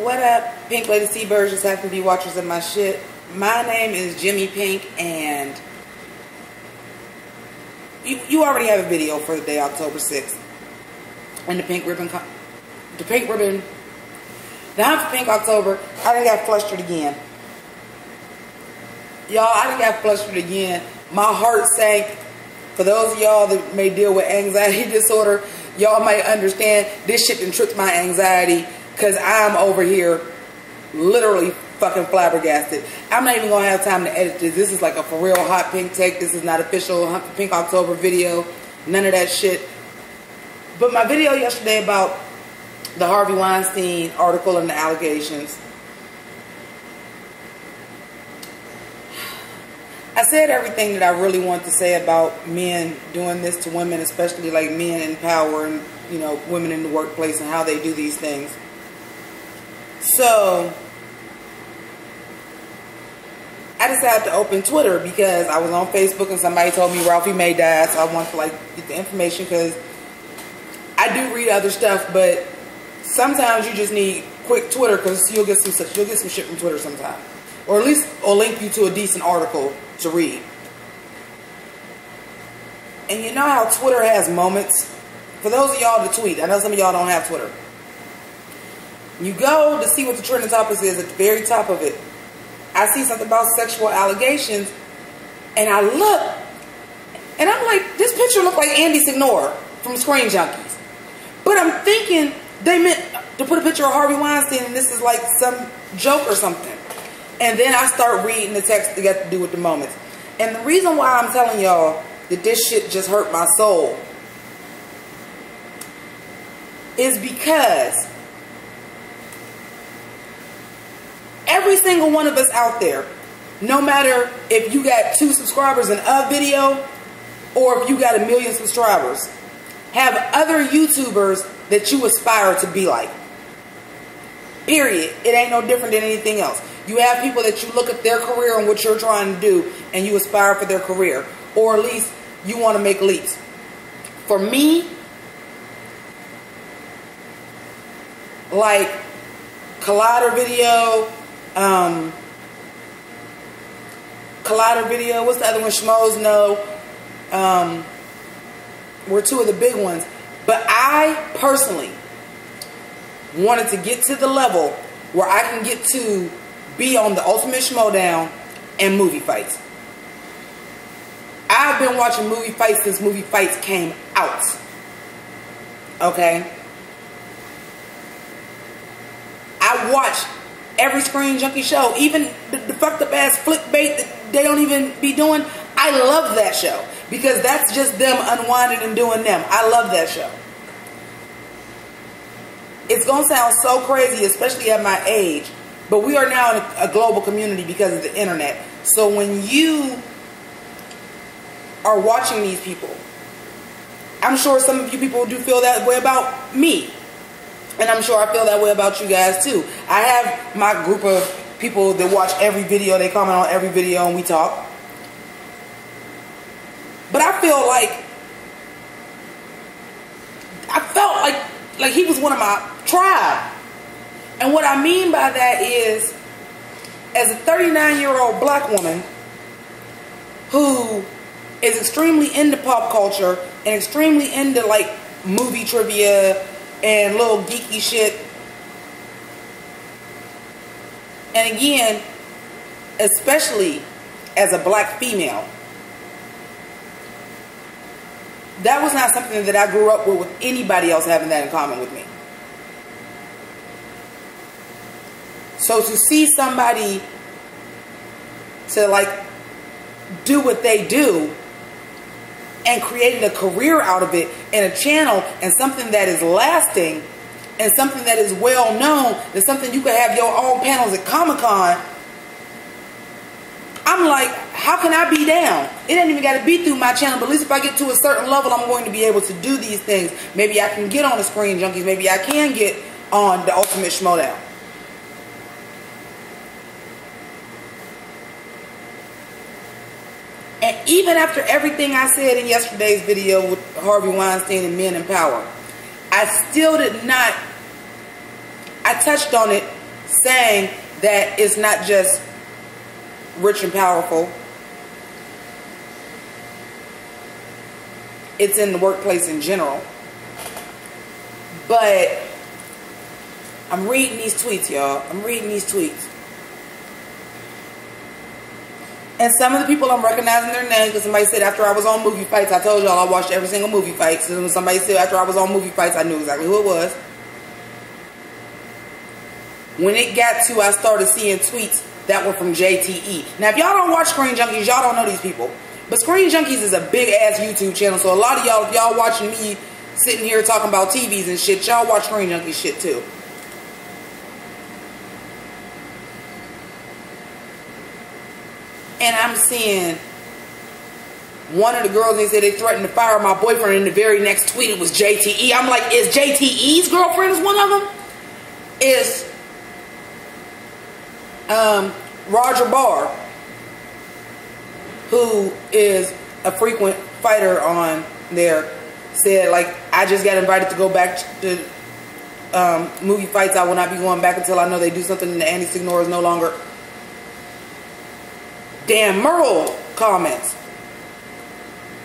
What up, Pink Lady Seabirds? Just happen to be watchers of my shit. My name is Jimmi Pynk, and you already have a video for the day October 6th. And the pink ribbon, the hunt for Pink October, I done got flustered again. Y'all, I done got flustered again. My heart sank. For those of y'all that may deal with anxiety disorder, y'all might understand this shit done tripped my anxiety, because I'm over here literally fucking flabbergasted. I'm not even going to have time to edit this. This is like a for real hot pink take. This is not official Hunt for Pink October video. None of that shit. But my video yesterday about the Harvey Weinstein article and the allegations, I said everything that I really want to say about men doing this to women, especially like men in power and, you know, women in the workplace and how they do these things. So I decided to open Twitter because I was on Facebook and somebody told me Ralphie May died, so I wanted to like get the information, because I do read other stuff, but sometimes you just need quick Twitter, because you'll get some shit from Twitter sometimes, or at least it'll link you to a decent article to read. And you know how Twitter has moments? For those of y'all that tweet, I know some of y'all don't have Twitter. You go to see what the trending topic is. At the very top of it, I see something about sexual allegations, and I look, and I'm like, this picture looked like Andy Signore from Screen Junkies. But I'm thinking they meant to put a picture of Harvey Weinstein, and this is like some joke or something. And then I start reading the text that got to do with the moments. And the reason why I'm telling y'all that this shit just hurt my soul is because every single one of us out there, no matter if you got 2 subscribers in a video or if you got 1 million subscribers, have other YouTubers that you aspire to be like. Period. It ain't no different than anything else. You have people that you look at their career and what you're trying to do, and you aspire for their career, or at least you want to make leaps. For me, like Collider video, what's the other one? Schmoes Know, were 2 of the big ones. But I personally wanted to get to the level where I can get to be on the Ultimate Schmodown and movie fights. I've been watching movie fights since movie fights came out. Okay? I watch every Screen Junkie show, even the fucked up ass flickbait that they don't even be doing. I love that show because that's just them unwinding and doing them. I love that show. It's going to sound so crazy, especially at my age, but we are now in a global community because of the internet. So when you are watching these people, I'm sure some of you people do feel that way about me. And I'm sure I feel that way about you guys too. I have my group of people that watch every video, they comment on every video, and we talk. But I feel like, I felt like he was one of my tribe. And what I mean by that is, as a 39-year-old black woman who is extremely into pop culture and extremely into like movie trivia and little geeky shit, and again, especially as a black female, that was not something that I grew up with anybody else having that in common with me. So to see somebody to like do what they do and created a career out of it and a channel and something that is lasting and something that is well known, and something you could have your own panels at Comic-Con, I'm like, how can I be down? It ain't even got to be through my channel, but at least if I get to a certain level, I'm going to be able to do these things. Maybe I can get on the Screen Junkies. Maybe I can get on the Ultimate Schmodown. And even after everything I said in yesterday's video with Harvey Weinstein and Men in Power, I still did not, I touched on it saying that it's not just rich and powerful. It's in the workplace in general. But I'm reading these tweets, y'all. I'm reading these tweets. And some of the people, I'm recognizing their names because somebody said after I was on Movie Fights, I told y'all I watched every single Movie Fight. So when somebody said after I was on Movie Fights, I knew exactly who it was. When it got to, I started seeing tweets that were from JTE. Now, if y'all don't watch Screen Junkies, y'all don't know these people. But Screen Junkies is a big-ass YouTube channel. So a lot of y'all, if y'all watching me sitting here talking about TVs and shit, y'all watch Screen Junkies shit too. And I'm seeing one of the girls, they said they threatened to fire my boyfriend, and the very next tweet it was JTE. I'm like, is JTE's girlfriend is one of them? Is Roger Barr, who is a frequent fighter on there, said, like, I just got invited to go back to Movie Fights. I will not be going back until I know they do something, and Andy Signore is no longer. Dan Merle comments.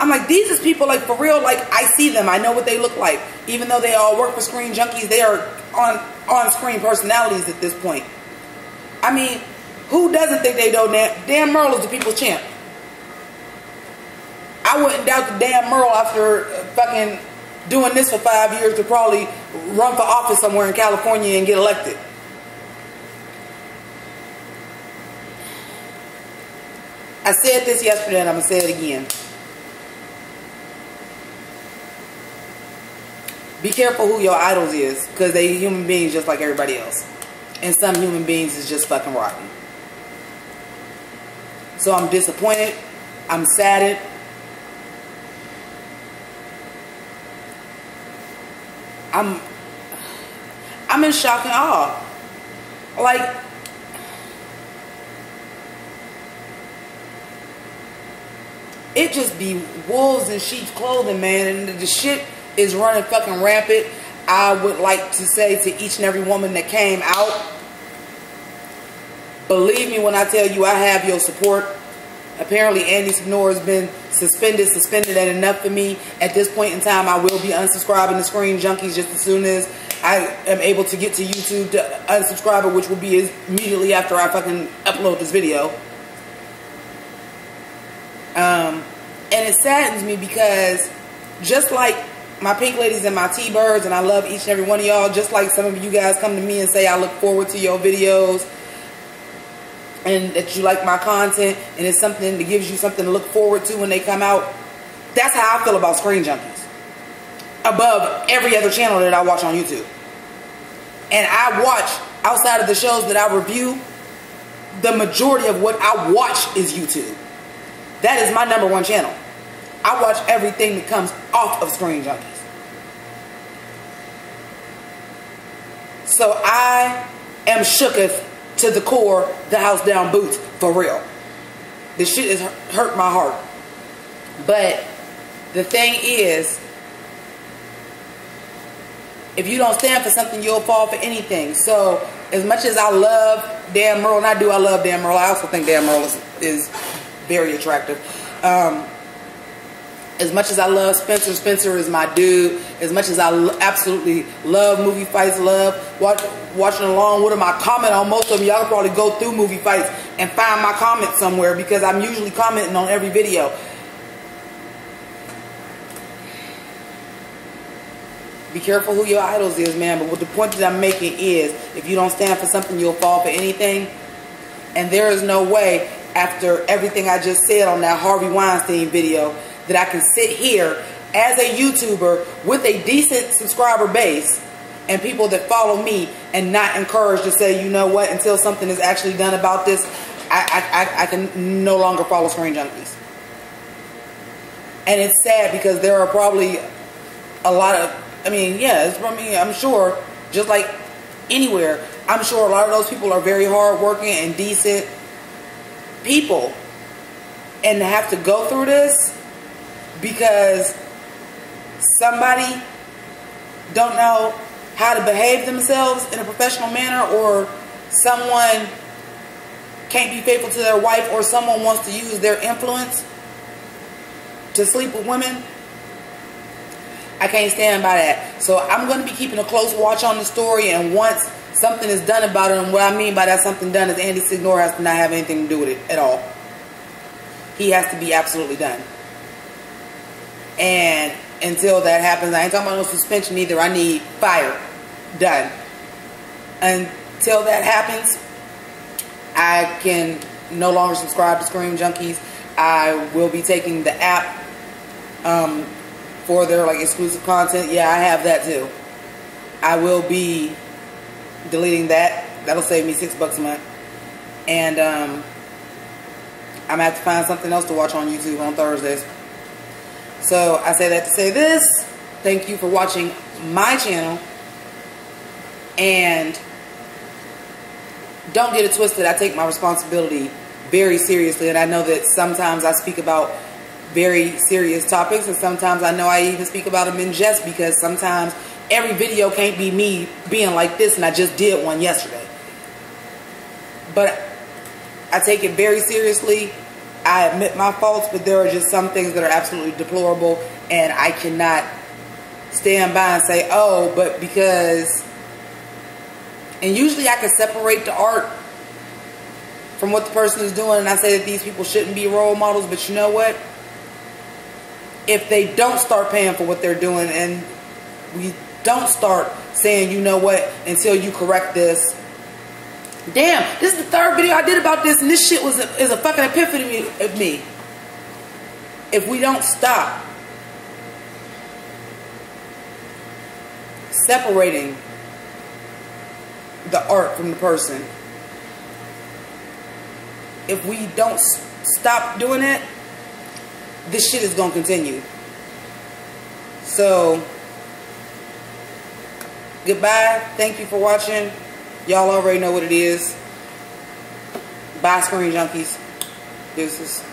I'm like, these is people, like, for real, like, I see them. I know what they look like. Even though they all work for Screen Junkies, they are on-screen personalities at this point. I mean, who doesn't think they know Dan Merle is the people's champ? I wouldn't doubt that Dan Merle, after fucking doing this for 5 years, to probably run for office somewhere in California and get elected. I said this yesterday and I'm going to say it again. Be careful who your idols is, because they human beings just like everybody else. And some human beings is just fucking rotten. So I'm disappointed. I'm saddened. I'm in shock and awe. Like, it just be wolves in sheep's clothing, man. And the shit is running fucking rampant. I would like to say to each and every woman that came out, believe me when I tell you I have your support. Apparently Andy Signore has been suspended and enough for me. At this point in time, I will be unsubscribing to Screen Junkies just as soon as I am able to get to YouTube to unsubscribe it, which will be immediately after I fucking upload this video. And it saddens me because just like my Pynk ladies and my T-Birds, and I love each and every one of y'all, just like some of you guys come to me and say I look forward to your videos and that you like my content and it's something that gives you something to look forward to when they come out. That's how I feel about Screen Junkies, above every other channel that I watch on YouTube. And I watch, outside of the shows that I review, the majority of what I watch is YouTube. That is my #1 channel. I watch everything that comes off of Screen Junkies. So I am shooketh to the core, the house down boots, for real. This shit has hurt my heart. But the thing is, if you don't stand for something, you'll fall for anything. So as much as I love Dan Merle, and I love Dan Merle, I also think Dan Merle is very attractive. As much as I love Spencer, Spencer is my dude. As much as I absolutely love Movie Fights, love watching along with him, I comment on most of them. Y'all can probably go through Movie Fights and find my comment somewhere because I'm usually commenting on every video. Be careful who your idols is, man. But what the point that I'm making is, if you don't stand for something, you'll fall for anything. And there is no way, after everything I just said on that Harvey Weinstein video, that I can sit here as a YouTuber with a decent subscriber base and people that follow me and not encouraged to say, you know what, until something is actually done about this, I can no longer follow Screen Junkies. And it's sad because there are probably a lot of, I'm sure, just like anywhere, I'm sure a lot of those people are very hardworking and decent people. And to have to go through this because somebody don't know how to behave themselves in a professional manner, or someone can't be faithful to their wife, or someone wants to use their influence to sleep with women, I can't stand by that. So I'm going to be keeping a close watch on the story, and once something is done about it, and what I mean by that something done is Andy Signore has to not have anything to do with it at all. He has to be absolutely done. And until that happens, I ain't talking about no suspension either. I need fire done. Until that happens, I can no longer subscribe to Scream Junkies. I will be taking the app for their like exclusive content. Yeah, I have that too. I will be deleting that. That'll save me $6 a month. And I'm gonna have to find something else to watch on YouTube on Thursdays. So I say that to say this. Thank you for watching my channel. And don't get it twisted. I take my responsibility very seriously. And I know that sometimes I speak about very serious topics. And sometimes I know I even speak about them in jest. Because sometimes every video can't be me being like this. And I just did one yesterday. But I take it very seriously. I admit my faults, but there are just some things that are absolutely deplorable, and I cannot stand by and say, oh, but because, and usually I can separate the art from what the person is doing, and I say that these people shouldn't be role models, but you know what? If they don't start paying for what they're doing, and we don't start saying, you know what, until you correct this. Damn, this is the third video I did about this, and this shit is a fucking epiphany of me. If we don't stop separating the art from the person, if we don't stop doing it, this shit is gonna continue. So, goodbye. Thank you for watching. Y'all already know what it is. Bye, Screen Junkies. Deuces.